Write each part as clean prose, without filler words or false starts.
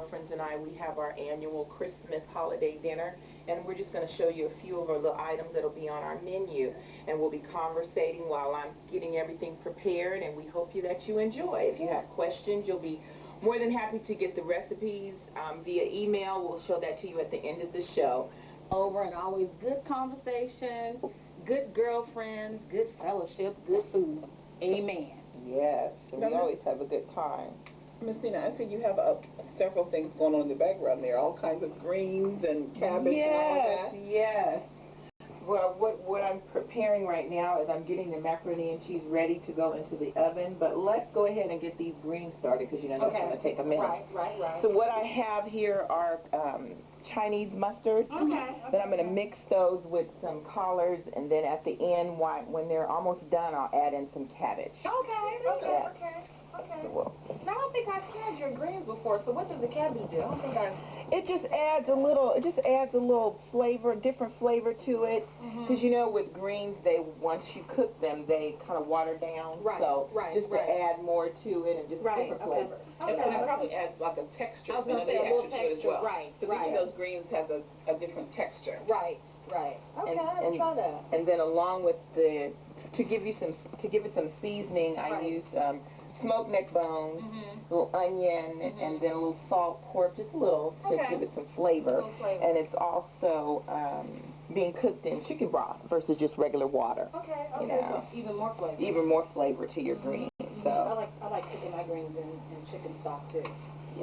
girlfriends and I, we have our annual Christmas holiday dinner, and we're just going to show you a few of our little items that'll be on our menu, and we'll be conversating while I'm getting everything prepared, and we hope that you enjoy. If you have questions, you'll be more than happy to get the recipes via email. We'll show that to you at the end of the show. Over and always good conversation, good girlfriends, good fellowship, good food. Amen. Yes, and we always have a good time. Miss Nina, I see you have several things going on in the background there, all kinds of greens and cabbage and all that. Yes. Well, what I'm preparing right now is I'm getting the macaroni and cheese ready to go into the oven, but let's go ahead and get these greens started because you know that's going to take a minute. Right. So what I have here are Chinese mustard. Okay. Then I'm going to mix those with some collards, and then at the end, when they're almost done, I'll add in some cabbage. Okay. So Now, I don't think I've had your greens before, so what does the cabbage do? I don't think I've... it just adds a little flavor, different flavor to it. Because you know, with greens, once you cook them, they kind of water down. Right, so right, just to add more to it and just different flavor. And it probably adds like a texture. I was going to say a little texture, well. right. Because each of those greens has a different texture. Right. Okay, I'll try that. And then along with to give it some seasoning, I use smoked neck bones, a little onion, and then a little salt, pork, just a little to give it some flavor. And it's also being cooked in chicken broth versus just regular water. Okay, you know, so even more flavor. Even more flavor to your greens. So I like cooking my greens in chicken stock too.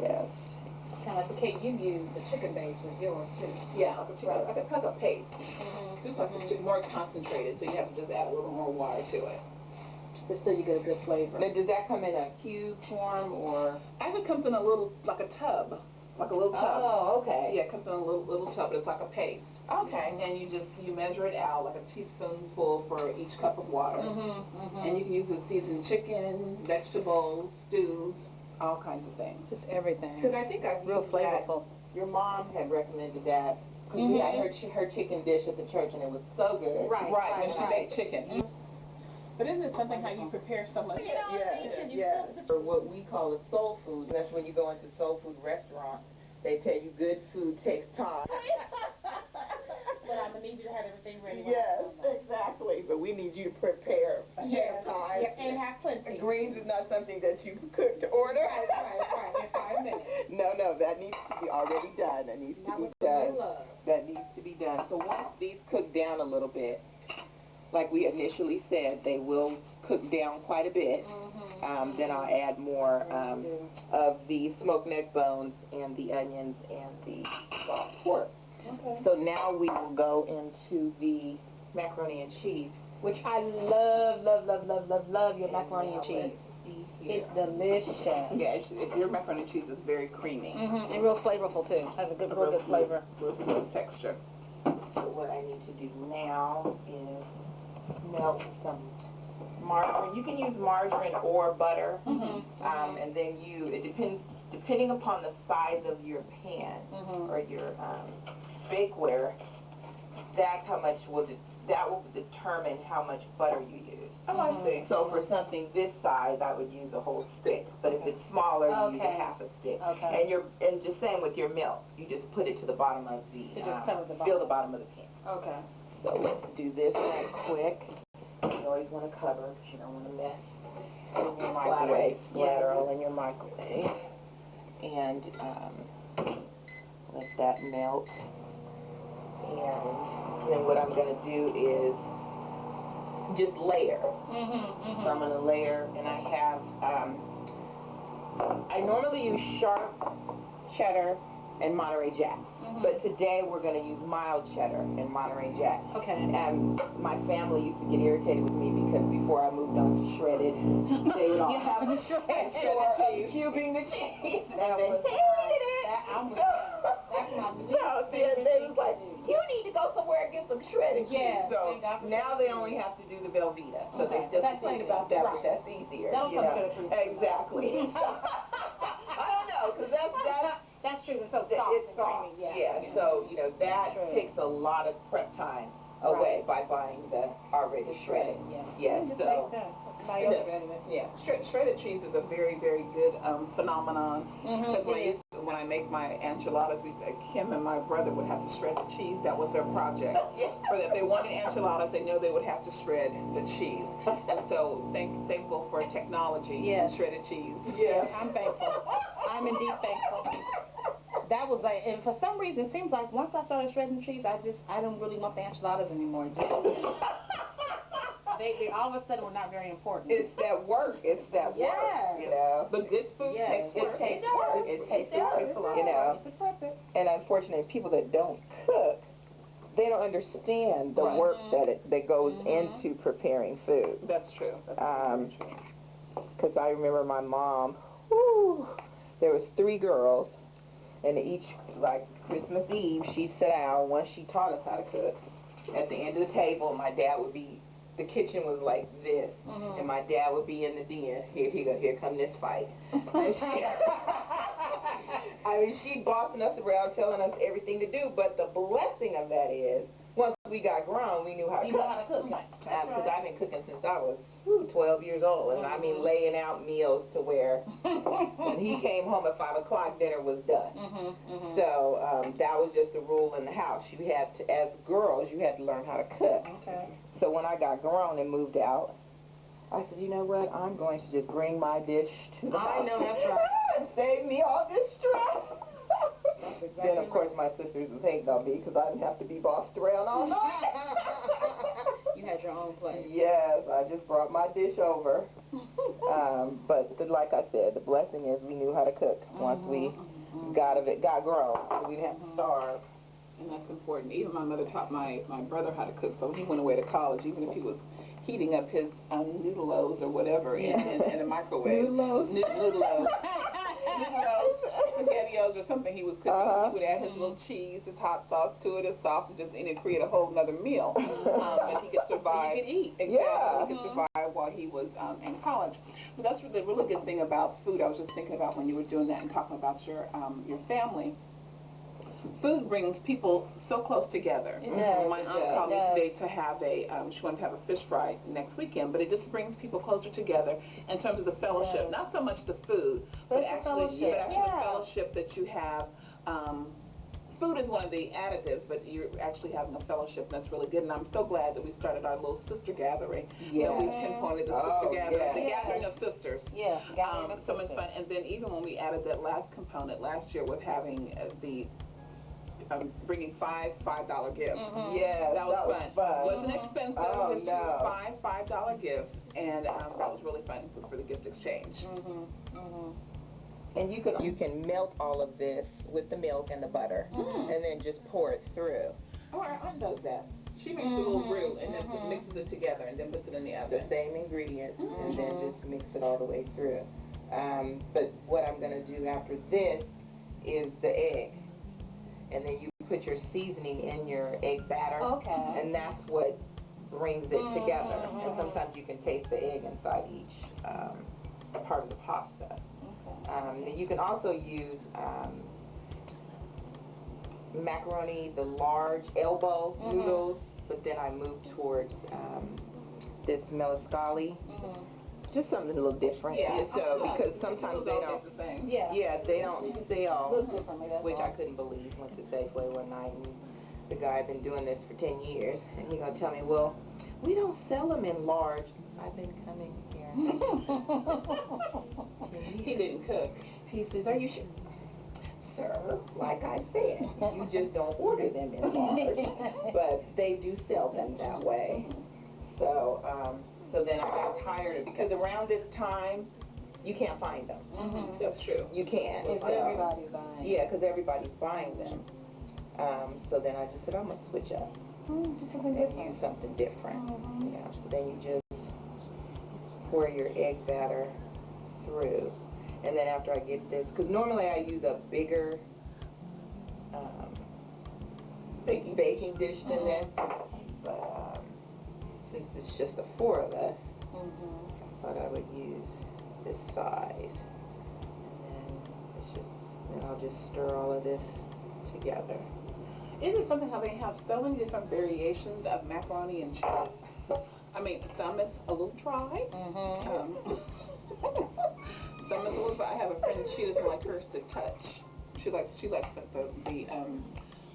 yes. Kind of like, okay, you use the chicken base with yours too. Yeah, like a paste. Just like more concentrated, so you have to just add a little more water to it. But still you get a good flavor. Now, does that come in a cube form or? Actually, it comes in a little, like a tub. Like a little tub. Oh, okay. Yeah, it comes in a little tub, but it's like a paste. Okay. And you measure it out, like a teaspoonful for each cup of water. And you can use it to season chicken, vegetables, stews, all kinds of things. Just everything. Because I think real flavorful. Your mom had recommended that. Because we had her chicken dish at the church, and it was so good. Right. When she baked chicken. But isn't it something how you prepare so much? Yes. Or what we call a soul food. That's when you go into soul food restaurants. They tell you good food takes time. But I'm going to need you to have everything ready. Yes, exactly. But we need you to prepare ahead of time. Yeah, and have plenty. Greens is not something that you cook to order. Right. In 5 minutes. No, that needs to be already done. That needs to be done. That needs to be done. So once these cook down a little bit, like we initially said, they will cook down quite a bit. Then I'll add more of the smoked neck bones and the onions and the soft pork. Okay. So now we will go into the macaroni and cheese, which I love your macaroni and cheese. It's delicious. Yeah, your macaroni and cheese is very creamy. And real flavorful too. Has a real good flavor. Real smooth texture. So what I need to do now is melt some margarine. You can use margarine or butter, and then depending upon the size of your pan or your bakeware, that's how much that will determine how much butter you use. Oh, I see. So for something this size, I would use a whole stick. But if it's smaller, you use a half a stick. Okay. And just same with your milk. You just put it to the bottom of the fill the bottom of the pan. Okay. So let's do this right quick. You always want to cover because you don't want to mess in your microwave. Splatter all in your microwave. And let that melt. And then what I'm going to do is just layer. So I'm going to layer, and I have, I normally use sharp cheddar and Monterey Jack. But today we're going to use mild cheddar and Monterey Jack. Okay. And my family used to get irritated with me because before I moved on to shredded, they would all have a shredded cubing the cheese. And they hated it. So then they was like, you need to go somewhere and get some shredded cheese. So now they only have to do the Velveeta. So they still complain about that, but that's easier. Exactly. I don't know, because that's true. It's so soft. It's soft. Yeah. So, you know, that takes a lot of prep time away by buying the already shredded. Yes. So. Yeah, shredded cheese is a very, very good phenomenon. Because when I make my enchiladas, we said Kim and my brother would have to shred the cheese. That was their project. So if they wanted enchiladas, they knew they would have to shred the cheese. And so thankful for technology Yes. and shredded cheese. Yes. I'm thankful. I'm indeed thankful. That was like, and for some reason, it seems like once I started shredding cheese, I don't really want the enchiladas anymore. They all of a sudden were not very important. It's that work. It's that Yes. work, you know. But good food Yes. takes work. It takes work. It takes work, a lot. you know. It's a process. And unfortunately, people that don't cook, they don't understand the Right. work that goes into preparing food. That's true. That's Um, true. Because I remember my mom, there was 3 girls, and each, like Christmas Eve, she'd sit down. Once she taught us how to cook, at the end of the table, my dad would be, the kitchen was like this, and my dad would be in the den. Here come this fight. And she, I mean, she bossing us around, telling us everything to do, but the blessing of that is, once we got grown, we knew how to You cook. know how to cook. Because I've been cooking since I was 12 years old, and I mean laying out meals to where when he came home at 5 o'clock, dinner was done. So that was just the rule in the house. You had to, as girls, you had to learn how to cook. Okay. So when I got grown and moved out, I said, you know what, I'm going to just bring my dish to the house. I know, that's right. Save me all this stress. That's exactly Then, of course, my sisters was hating on me because I didn't have to be bossed around all night. You had your own place. Yes, I just brought my dish over. But like I said, the blessing is we knew how to cook once we got grown. So we didn't have to starve. And that's important. Even my mother taught my brother how to cook, so when he went away to college, even if he was heating up his noodle-os or whatever in the microwave. Noodle-os? Noodle-os. Noodle-os, spaghettios or something he was cooking. He would add his little cheese, his hot sauce to it, his sausages, and it create a whole nother meal. And he could survive. So you could eat. Yeah. Exactly. He could survive while he was in college. But that's the really good thing about food. I was just thinking about when you were doing that and talking about your family. Food brings people so close together. It does. My aunt called me today to have she wanted to have a fish fry next weekend, but it just brings people closer together in terms of the fellowship. Yes. Not so much the food, but It's the actually fellowship. the fellowship that you have. Food is one of the additives, but you're actually having a fellowship, and that's really good. And I'm so glad that we started our little sister gathering. You know, we pinpointed the sister gathering, the gathering of sisters. Yeah. So much fun. And then even when we added that last component last year with having bringing $5 gifts. Yes, That was fun. Wasn't expensive. Oh, Just no. $5 gifts, and that was really fun for the gift exchange. And you can melt all of this with the milk and the butter, and then just pour it through. Oh, our aunt does that. She makes a little brew and then just mixes it together and then puts it in the The oven. same ingredients, and then just mix it all the way through. But what I'm going to do after this is the egg. And then you put your seasoning in your egg batter. Okay. And that's what brings it together. And sometimes you can taste the egg inside each part of the pasta. You can also use macaroni, the large elbow noodles, but then I moved towards this melascali. Just something a little different. Yeah. Just so, because sometimes they Those don't. taste the same. Yeah. They don't sell, Look differently, that's which all. I couldn't believe. Went to Safeway one night, and the guy had been doing this for 10 years, and he gonna tell me, well, we don't sell them in large. I've been coming here. He didn't cook. He says, are you sure? Sir, like I said, you just don't order them in large, but they do sell them that way. So, so then I got tired of, because around this time, you can't find them. That's true. You can't. It's So- everybody's buying. Yeah, because everybody's buying them. So then I just said, I'm going to switch up Just something and different. use something different. Yeah, so then you just pour your egg batter through. And then after I get this, because normally I use a bigger baking dish than this, but since it's just the 4 of us, I thought I would use this size. And then I'll just stir all of this together. Isn't it something how they have so many different variations of macaroni and cheese? I mean, some is a little dry. Some is a little dry. I have a friend, she doesn't like hers to touch. She likes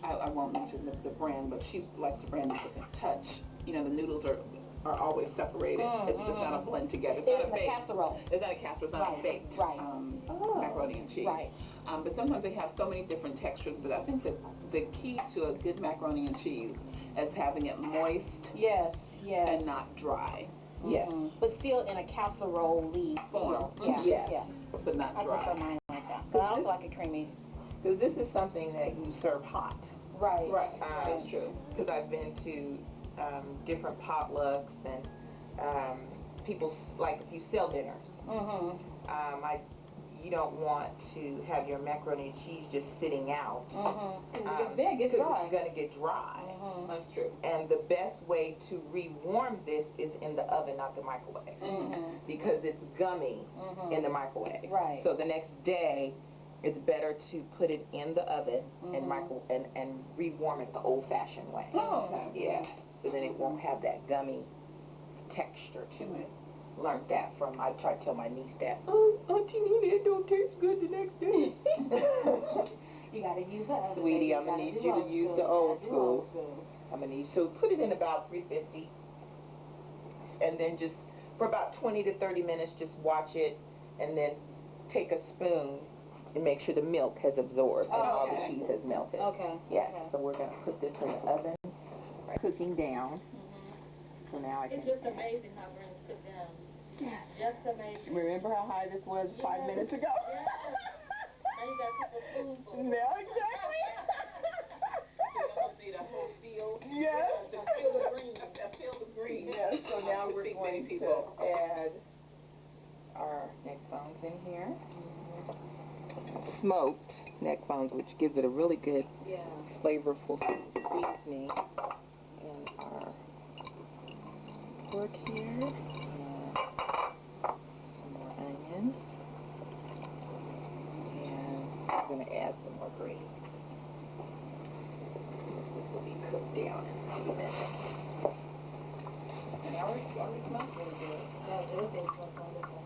I won't mention the brand, but she likes the brand because of touch. You know, the noodles are always separated. It's not a blend together. It's not a baked casserole. It's not a casserole. It's not a baked macaroni and cheese. Right. But sometimes they have so many different textures. But I think that the key to a good macaroni and cheese is having it moist Yes. and not dry. Yes. But still in a casserole-y feel. Yeah. Yes. Yeah. But not I prefer dry. mine like that. But I also like it creamy. Because this is something that you serve hot. Right. Right. That's true. Because I've been to different potlucks and people, like if you sell dinners, you don't want to have your macaroni and cheese just sitting out. Because then it gets Because dry. it's going to get dry. That's true. And the best way to rewarm this is in the oven, not the microwave. Because it's gummy in the microwave. Right. So the next day, it's better to put it in the oven and rewarm it the old-fashioned way. Oh, okay. Yeah. So then it won't have that gummy texture to it. Learned that from, I tried to tell my niece that, Auntie Nina, it don't taste good the next day. You gotta use the oven. Sweetie, I'm gonna need you to use the old school. I'm gonna need, so put it in about 350. And then just, for about 20 to 30 minutes, just watch it. And then take a spoon and make sure the milk has absorbed and all the cheese has melted. Okay. Yes, so we're gonna put this in the oven, cooking down. So now I can. It's just amazing how greens cook down. Yes. Just amazing. Remember how high this was 5 minutes ago? Yes. Now you got people spoonful. No, exactly. You almost need a whole field. Yes. To feel the green. A field of green. Yes, so now To we're feed going many to people. add our neck bones in here. Smoked neck bones, which gives it a really good flavorful seasoning. And our pork here. And some more onions. And I'm going to add some more gravy. This will be cooked down in a few minutes. And I already smells really good. Yeah, everything smells wonderful.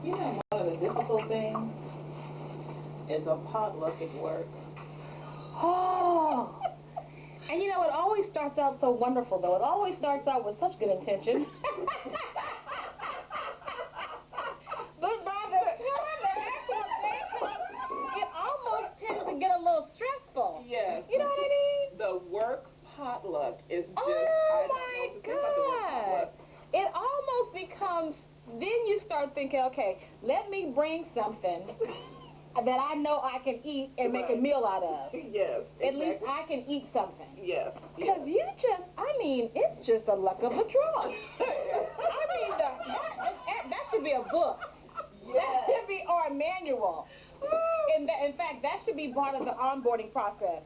You know, one of the difficult things is a potluck at work. Oh! And you know, it always starts out so wonderful, though. It always starts out with such good intention. But by the time the actual thing comes, it almost tends to get a little stressful. Yes. You know what I mean? The work potluck is just, Oh I don't know what to say about the work my potluck. God! It almost becomes, then you start thinking, okay, let me bring something that I know I can eat and make a meal out of. Yes. At least I can eat something. Yes. Because you just, I mean, it's just a luck of a draw. I mean, that should be a book. That should be, or a manual. In fact, that should be part of the onboarding process.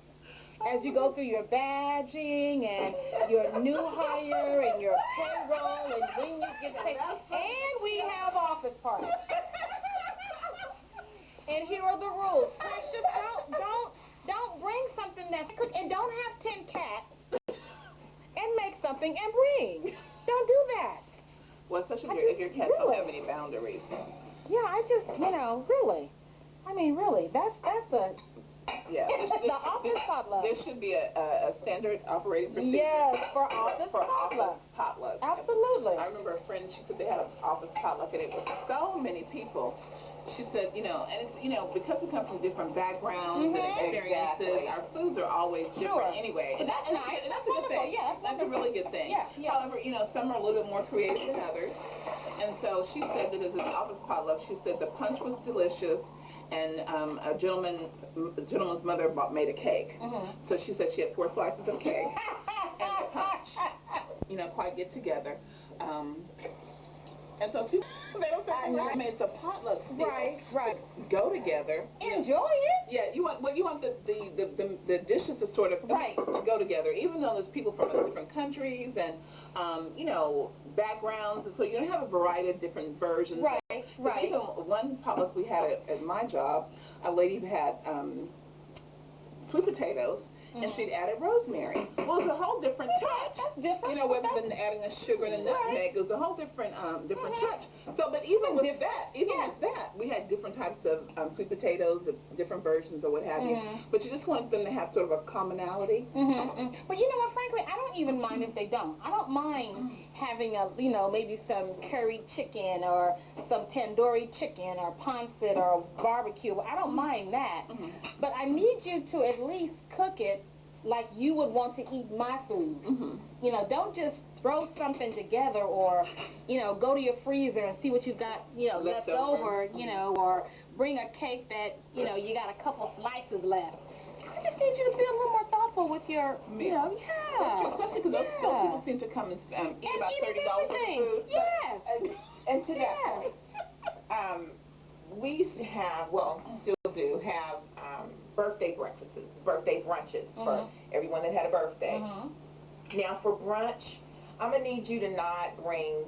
As you go through your badging and your new hire and your payroll and when you get paid. And we have office parties. And here are the rules. Precious, don't bring something that's cooked, and don't have 10 cats and make something and bring. Don't do that. Well, especially if your cats don't have any boundaries. Yeah, I just, really. I mean, really, that's a, Yeah. the office potluck. There should be a standard operating procedure. Yes, for office For potluck. office potlucks. Absolutely. I remember a friend, she said they had an office potluck and it was so many people. She said, and it's, because we come from different backgrounds and experiences, Exactly. our foods are always different anyway. But that's nice. And that's That's a good thing. wonderful. Yeah, that's That's a really good thing. Yeah. However, some are a little bit more creative than others. And so she said that as an office potluck, she said the punch was delicious. And a gentleman's mother made a cake. So she said she had 4 slices of cake and the punch. Quite get together. And so people, they don't say, I mean, it's a potluck still. Right. Go together. Enjoy it. Yeah, you want the dishes to sort of Right. to go together, even though there's people from different countries and backgrounds, and so you have a variety of different versions. Right. Even one potluck we had at my job, a lady who had sweet potatoes, and she'd added rosemary. Well, it was a whole different touch. That's different. You know, rather than adding a sugar and a nutmeg, it was a whole different touch. So, but even with that, we had different types of sweet potatoes, different versions or what have you. But you just want them to have sort of a commonality. But you know what, frankly, I don't even mind if they don't. I don't mind having maybe some curry chicken or some tandoori chicken or pancit or barbecue. I don't mind that. But I need you to at least cook it like you would want to eat my food. You know, don't just throw something together or, go to your freezer and see what you've got, left over, or bring a cake that, you got a couple slices left. I just need you to be a little more thoughtful with your meal. That's true, especially because those people seem to come and eat about $30 worth of food. Yes. And to that point, we used to have, still do have birthday breakfasts, birthday brunches for everyone that had a birthday. Now for brunch, I'm gonna need you to not bring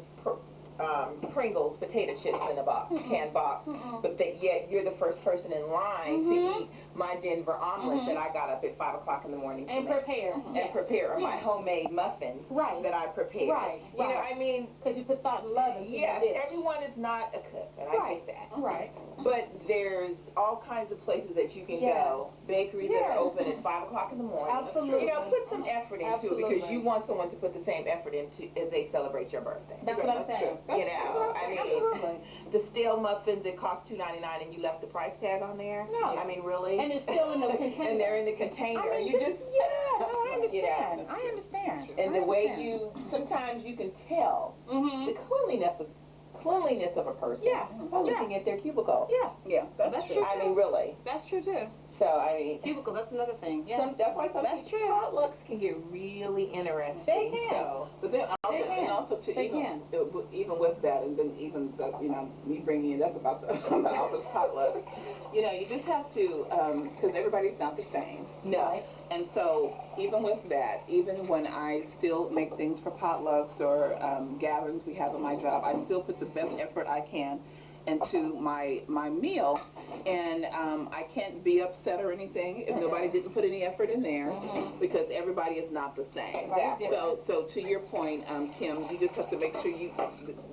Pringles potato chips in a box, canned box, but that yet you're the first person in line to eat my Denver omelet that I got up at 5 o'clock in the morning to And make. prepare. And prepare, or my homemade muffins that I prepared. Right. You know, I mean, Because you put thought and love into yes, the dish. everyone is not a cook, and I get that. Right. But there's all kinds of places that you can go, bakeries that are open at 5 o'clock in the morning. Absolutely. You know, put some effort into it because Absolutely. you want someone to put the same effort into as they celebrate your birthday. That's what I'm saying. You know, I mean, Absolutely. the stale muffins that cost $2.99 and you left the price tag on there. No. I mean, really? And it's still in the container. And they're in the container. I mean, you just I understand. You know, I understand. and the way sometimes you can tell the cleanliness of a person by looking at their cubicle. Yeah, that's true. I mean, really. That's true too. So I mean, Cubicle, that's another thing. Yeah. that's why some That's true. potlucks can get really interesting. They can. So, But then also They can. even with that, and then even the, me bringing it up about the office potluck, you just have to, because everybody's not the same. no. And so even with that, even when I still make things for potlucks or gatherings we have at my job, I still put the best effort I can into my meal, and I can't be upset or anything if nobody didn't put any effort in theirs, because everybody is not the same. Everybody's different. So to your point, Kim, you just have to make sure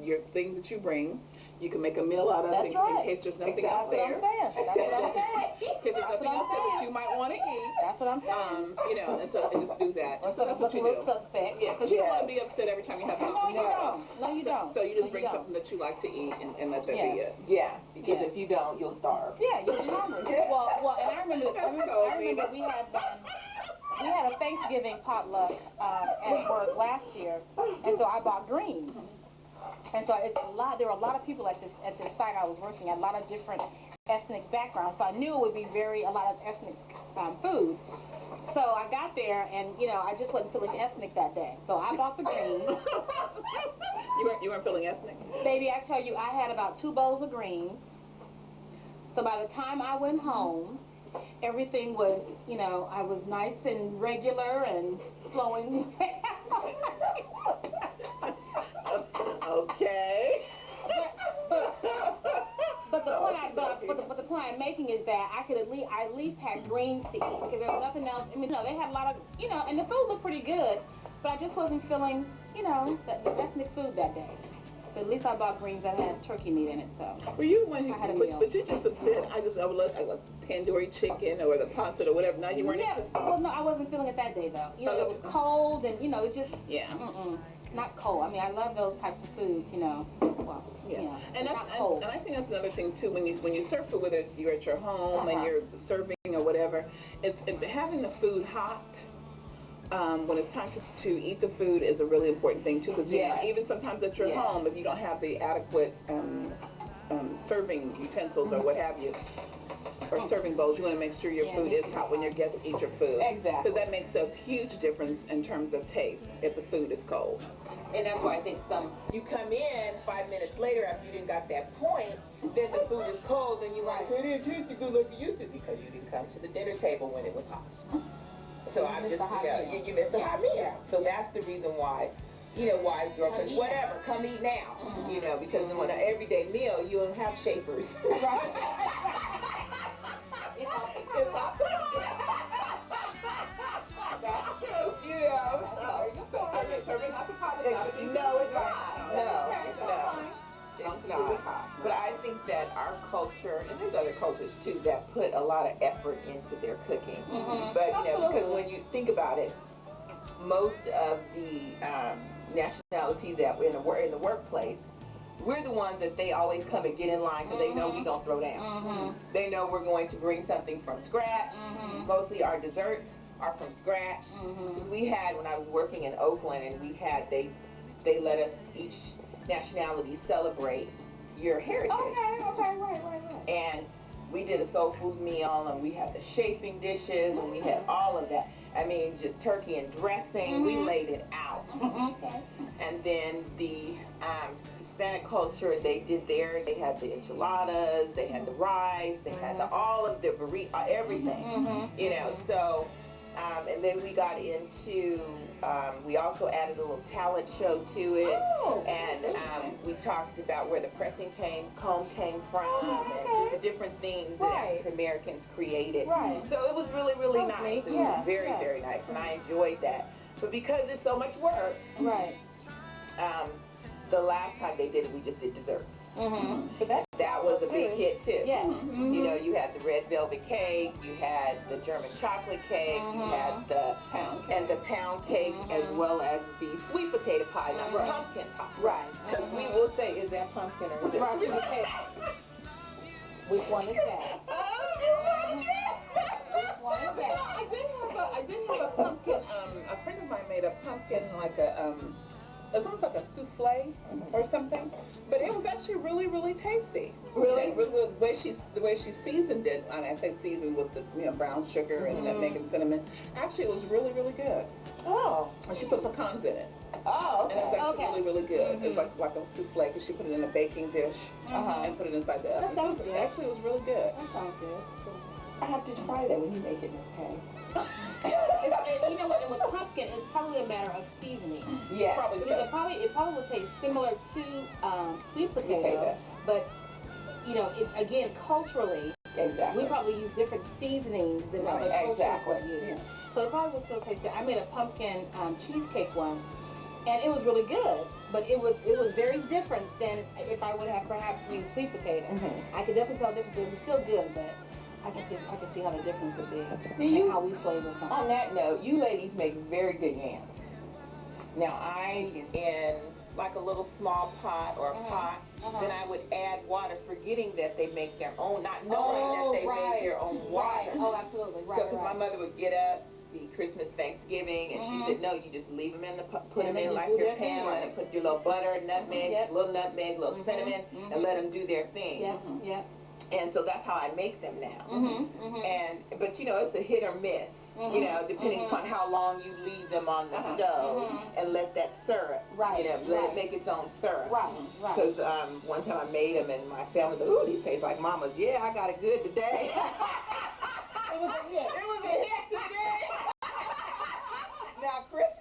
your things that you bring, you can make a meal out of That's in right. case there's nothing else That's there. what I'm saying. That's what I'm saying. In case there's nothing else there that you might want to eat. That's what I'm saying. And just do that. And so that's what you do. Suspect. Yeah, because you don't want to be upset every time you have something. No, you don't. No, you don't. So you just bring something that you like to eat and let that be it. Yeah, because if you don't, you'll starve. Yeah, you'll be hungry. Well, and I remember we had a Thanksgiving potluck at work last year, and so I bought greens. And so there were a lot of people at this site I was working at, a lot of different ethnic backgrounds. So I knew it would be a lot of ethnic food. So I got there, and I just wasn't feeling ethnic that day. So I bought the greens. You weren't feeling ethnic? Baby, I tell you, I had about 2 bowls of greens. So by the time I went home, everything was, I was nice and regular and flowing. Okay. But the point I'm making is that I at least had greens to eat because there was nothing else. I mean, they had a lot of, and the food looked pretty good, but I just wasn't feeling, the ethnic food that day. But at least I bought greens that had turkey meat in it, so. Were you when I had a meal. but you just upset? I would love tandoori chicken or the pancit or whatever. Now you weren't. Yeah, well, no, I wasn't feeling it that day though. It was cold and it just. Yeah. Not cold. I mean, I love those types of foods. Well, And not cold. And I think that's another thing too. When you serve food, whether you're at your home and you're serving or whatever, it's having the food hot. When it's time to eat the food is a really important thing too, because even sometimes at your home, if you don't have the adequate serving utensils or what have you, or serving bowls, you want to make sure your food is hot when your guests eat your food. Exactly. Because that makes a huge difference in terms of taste if the food is cold. And that's why I think you come in 5 minutes later after you didn't got that point, then the food is cold and you want to say, it didn't taste good like it used to because you didn't come to the dinner table when it was hot. So I'm just, you missed the hot meal. So that's the reason why, why girlfriends, whatever, come eat now. Because on an everyday meal, you don't have shapers. It's It's optimal. culture, and there's other cultures too that put a lot of effort into their cooking. Mhm. But you know, because when you think about it, most of the nationalities that were in the workplace, we're the ones that they always come and get in line because they know we don't throw down. Mhm. They know we're going to bring something from scratch. Mhm. Mostly our desserts are from scratch. Mhm. Because we had, when I was working in Oakland, and we had, they let us, each nationality, celebrate your heritage. Okay, right. And we did a soul food meal, and we had the chafing dishes, and we had all of that. I mean, just turkey and dressing, we laid it out. Okay. And then the Hispanic culture, they did theirs. They had the enchiladas, they had the rice, they had all of the burrito, everything. Mhm. You know, so, and then we got into, we also added a little talent show to it. Oh. And we talked about where the pressing comb came from, and just the different things that Right. African Americans created. Right. So it was really, really That was nice. neat. It Yeah, was very, yeah. very nice, and I enjoyed that. But because it's so much work, Right. the last time they did it, we just did desserts. Mhm. But that. That was a big hit too. Yeah. You know, you had the red velvet cake, you had the German chocolate cake, you had the pound cake, as well as the sweet potato pie, not the pumpkin pie. Right. We will say, is that pumpkin or is it? Right. Okay. Which one is that? Which one is that? I did have a pumpkin, a friend of mine made a pumpkin like it's almost like a souffle or something, but it was actually really, really tasty. Really? Yeah, the way she seasoned it, and I say seasoned with the brown sugar and nutmeg and cinnamon. Actually, it was really, really good. Oh. And she put pecans in it, Oh, and it was actually Okay. really, really good. It was like a souffle because she put it in a baking dish and put it inside the oven. That sounds good. Actually, it was really good. That sounds good. I have to try that when you make it, Miss Kay. And you know what? And with pumpkin, it's probably a matter of seasoning. Yeah. Probably Because so. it probably will taste similar to sweet potato, Potato. but you know, again, culturally, Exactly. we probably use different seasonings than Right, other cultures exactly. would use. So it probably will still taste good. I made a pumpkin cheesecake once, and it was really good, but it was very different than if I would have perhaps used sweet potato. I could definitely tell the difference. It was still good, but I can see how the difference would be and how we flavor something. On that note, you ladies make very good yams. Now in like a little small pot or a pot, then I would add water, forgetting that they make their own, not knowing that they make their own water. Oh, absolutely. Right, So, because my right. mother would get up, be Christmas, Thanksgiving, and she said, no, you just leave them in the put them And they in just like do your their thing, pan, right. and put your little butter, nutmeg, Yep. little cinnamon, and let them do their thing. Yeah, yeah. And so that's how I make them now. Mm-hmm. But you know, it's a hit or miss. You know, depending upon how long you leave them on the stove and let that syrup. Right, You know, let right. it make its own syrup. Right, right. Because one time I made them and my family said, "Ooh, these taste like Mama's." Yeah, I got it good today. It was a hit. It was a hit today. Now Christmas,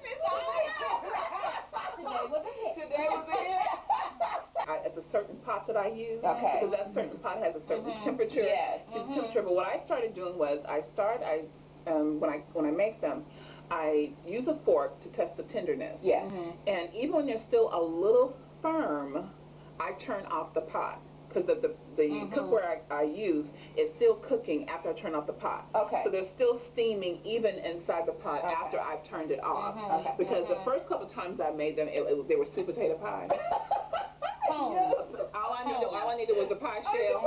Today was a hit. today was a hit. It's a certain pot that I use. Okay. Because that certain pot has a certain temperature. Yes. It's temperature. But what I started doing was when I make them, I use a fork to test the tenderness. Yes. And even when they're still a little firm, I turn off the pot. Because the cookware I use is still cooking after I turn off the pot. Okay. So they're still steaming even inside the pot after I've turned it off. Okay. Because the first couple of times I made them, they were sweet potato pie. All I needed was the pie shell,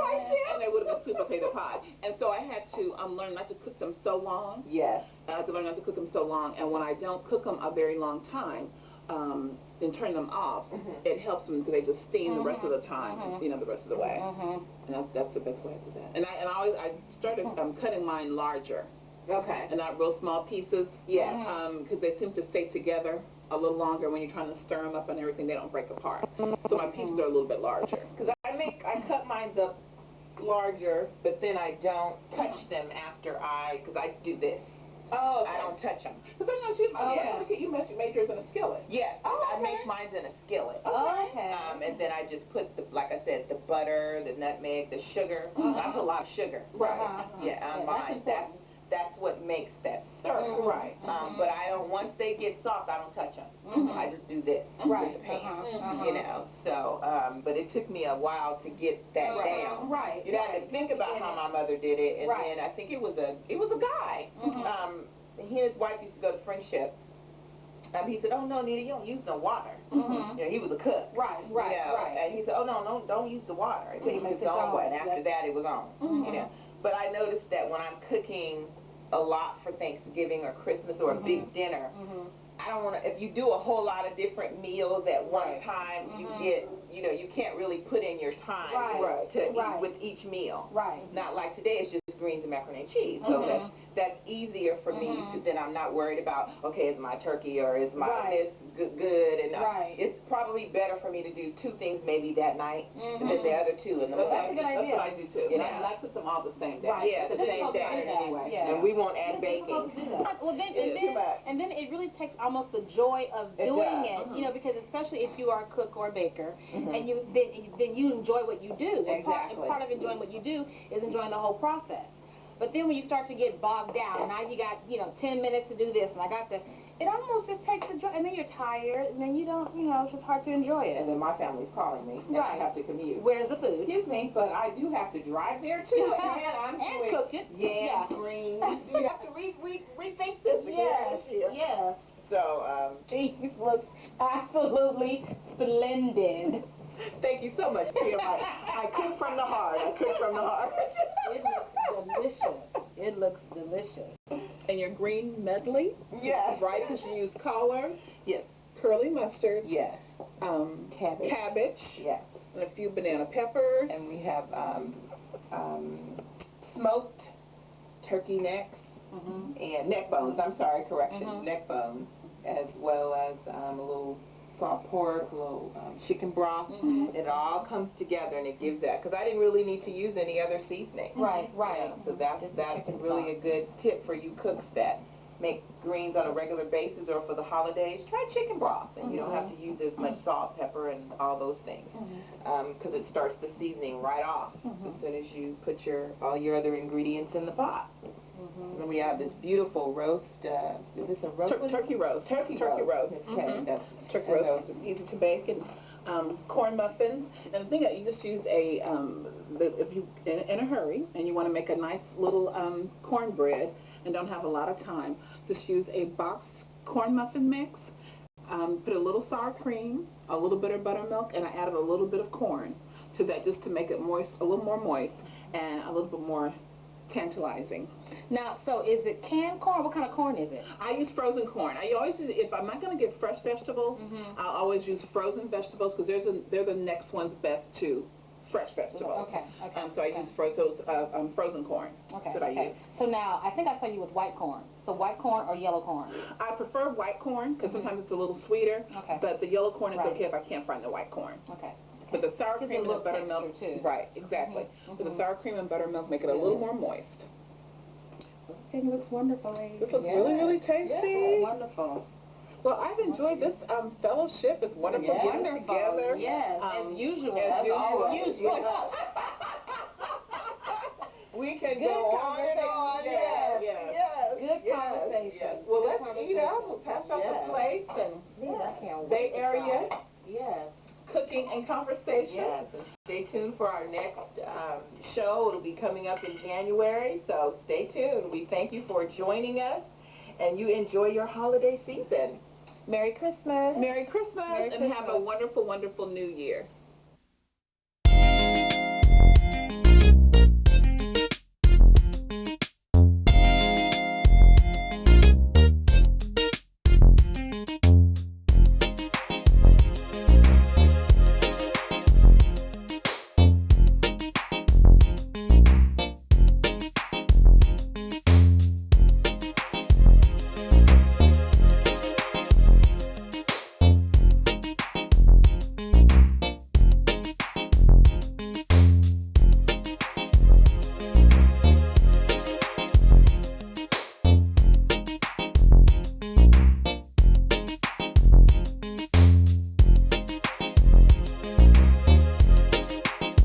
and they would have been sweet potato pie. And so I had to learn not to cook them so long. Yes. I had to learn not to cook them so long. And when I don't cook them a very long time, and turn them off, it helps them because they just steam the rest of the time, the rest of the way. And that's the best way to do that. And I started cutting mine larger Okay. and not real small pieces. Yes. Because they seem to stay together a little longer when you're trying to stir them up and everything. They don't break apart. So my pieces are a little bit larger. Because I cut mine up larger, but then I don't touch them after because I do this. Oh, I don't touch them. But then you made yours in a skillet. Yes, I make mine in a skillet. Oh, okay. And then I just put, like I said, the butter, the nutmeg, the sugar. I put a lot of sugar. Right. Yeah, on Yeah, mine. that's that's what makes that syrup. Right. But I don't, once they get soft, I don't touch them. I just do this Right. with the pan, Uh-huh. you know. So, but it took me a while to get that down. Right. You know, I had to think about how my mother did it, and Right. then I think it was a guy. He and his wife used to go to Friendship. He said, "Oh no, Nita, you don't use no water." You know, he was a cook. Right, You know, and he said, "Oh no, don't use the water. It takes its own way." And after that, it was on. You know, but I noticed that when I'm cooking a lot for Thanksgiving or Christmas or a big dinner, I don't want to. If you do a whole lot of different meals at one time, you get, you know, you can't really put in your time to eat with each meal. Right. Not like today, it's just greens and macaroni and cheese. So that's easier for me to. Then I'm not worried about, okay, is my turkey or is my this good? And it's probably better for me to do two things maybe that night and then the other two in the morning. That's a good idea. That's what I do too. You And know? I cook them all the same day. Yeah, the same day anyway. Yeah. And we won't add bacon. Well, then, It's too much. and then it really takes almost the joy of doing does. it, you know, because especially if you are a cook or a baker, and then you enjoy what you do. And Exactly. part of enjoying what you do is enjoying the whole process. But then when you start to get bogged down, now you got, 10 minutes to do this, and I got to, it almost just takes the joy, and then you're tired, and then you don't, it's just hard to enjoy it. And then my family's calling me, and I Right. have to commute. Where's the food? Excuse me, but I do have to drive there too, and I'm And doing cook it. Yams, greens. You have to rethink this again Yes, this year. yes. So, Cheese looks absolutely splendid. Thank you so much, Kim. I cook from the heart. I cook from the heart. It looks delicious. It looks delicious. And your green medley? yes. Right, because you use collards, Yes. curly mustards, Yes. cabbage, Yes. and a few banana peppers. And we have smoked turkey necks and neck bones. I'm sorry, correction, neck bones, as well as a little salt pork, a little chicken broth. It all comes together and it gives that. Because I didn't really need to use any other seasoning. Right, right. So that's really a good tip for you cooks that make greens on a regular basis or for the holidays. Try chicken broth, and you don't have to use as much salt, pepper, and all those things, because it starts the seasoning right off as soon as you put all your other ingredients in the pot. And we have this beautiful roast. Is this a roast? Turkey roast. Turkey roast. Okay, that's Turkey roast is easy to bake, and corn muffins. And the thing that you just use if you in a hurry and you want to make a nice little cornbread and don't have a lot of time, just use a boxed corn muffin mix. Put a little sour cream, a little bit of buttermilk, and I added a little bit of corn to that just to make it moist, a little more moist, and a little bit more tantalizing. Now, so is it canned corn? What kind of corn is it? I use frozen corn. I always, if I'm not going to get fresh vegetables, I'll always use frozen vegetables because they're the next ones best to fresh vegetables. Okay, okay. So I use frozen corn that I use. So now, I think I saw you with white corn. So white corn or yellow corn? I prefer white corn because sometimes it's a little sweeter. Okay. But the yellow corn is Right. okay if I can't find the white corn. Okay. But the sour Gives it a cream and the little buttermilk, texture, too. right, exactly. But the sour cream and buttermilk make it a little more moist. It looks wonderful, ladies. This looks really, really tasty. Wonderful. Well, I've enjoyed this fellowship. It's wonderful getting together. Yes, Um, as usual. as usual. always. We can Good go on and on. conversation. Yes. Good conversation. Yes. Well, let's eat up. We'll pass out the plates and I can't Bay wait to Area try. Yes. Cooking and conversation. Yes, and stay tuned for our next show. It'll be coming up in January, so stay tuned. We thank you for joining us, and you enjoy your holiday season. Merry Christmas. Merry Christmas, Merry and have a Christmas. wonderful, wonderful New Year.